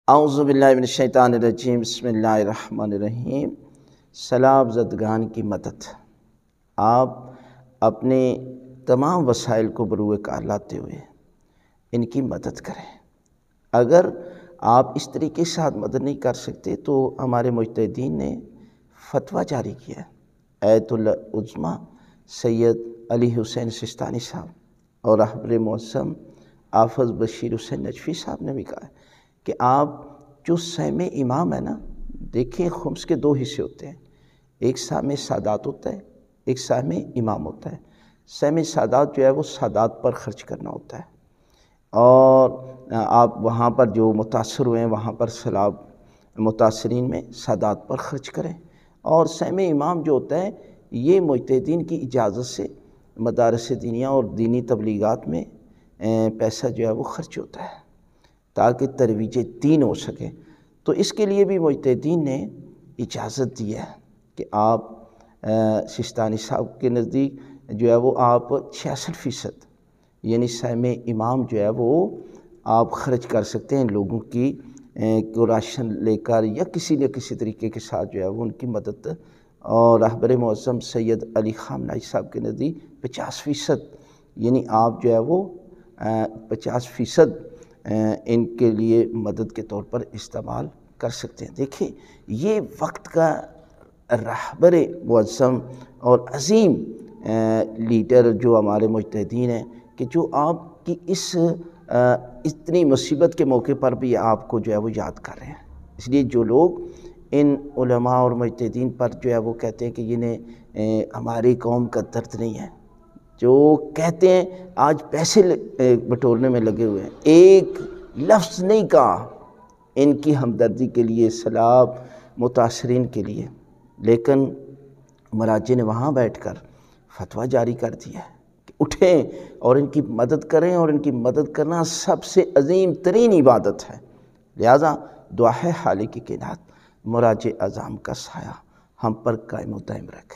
اعوذ باللہ من الشیطان الرجیم، بسم اللہ الرحمن الرحیم۔ سیلاب زدگان کی مدد، آپ اپنے تمام وسائل کو بروئے کار لاتے ہوئے ان کی مدد کریں۔ اگر آپ اس طریقے سے مدد نہیں کر سکتے تو ہمارے مجتہدین نے فتویٰ جاری کیا ہے۔ ایت العظمیٰ سید علی حسین سستانی صاحب اور رہبر معظم حافظ بشیر حسین نجفی صاحب نے بھی کہا ہے کہ آپ جو سہم امام ہے نا، دیکھیں خمس کے دو حصے ہوتے ہیں، ایک سہم سادات ہوتا ہے، ایک سہم امام ہوتا ہے۔ سہم سادات جو ہے وہ سادات پر خرچ کرنا ہوتا ہے، اور آپ وہاں پر جو متاثر ہوئے ہیں وہاں پر سیلاب متاثرین میں سادات پر خرچ کریں۔ اور سہم امام جو ہوتا ہے یہ مجتہدین کی اجازت سے مدارس دینیہ اور دینی تبلیغات میں پیسہ جو ہے وہ خرچ ہوتا ہے تاکہ ترویج دین ہو سکے۔ تو اس کے لیے بھی مجتہدین نے اجازت دی ہے کہ آپ سستانی صاحب کے نزدیک جو ہے وہ آپ 66% یعنی سہم امام جو ہے وہ آپ خرچ کر سکتے ہیں لوگوں کی کو راشن لے کر یا کسی نہ کسی طریقے کے ساتھ جو ہے وہ ان کی مدد۔ اور رہبر معظم سید علی خامنہئی صاحب کے نزدیک 50% یعنی آپ جو ہے وہ 50% ان کے لیے مدد کے طور پر استعمال کر سکتے ہیں۔ دیکھیں یہ وقت کا رہبر معظم اور عظیم لیڈر جو ہمارے مجتہدین ہیں کہ جو آپ کی اس اتنی مصیبت کے موقع پر بھی آپ کو جو ہے وہ یاد کر رہے ہیں۔ اس لیے جو لوگ ان علماء اور مجتہدین پر جو ہے وہ کہتے ہیں کہ انہیں ہماری قوم کا درد نہیں ہے، جو کہتے ہیں آج پیسے بٹورنے میں لگے ہوئے ہیں، ایک لفظ نہیں کہا ان کی ہمدردی کے لیے، سیلاب متاثرین کے لیے، لیکن مراجع نے وہاں بیٹھ کر فتویٰ جاری کر دیا ہے کہ اٹھیں اور ان کی مدد کریں، اور ان کی مدد کرنا سب سے عظیم ترین عبادت ہے۔ لہٰذا دعا ہے خالق کائنات مراجع اعظم کا سایہ ہم پر قائم و دائم رکھے۔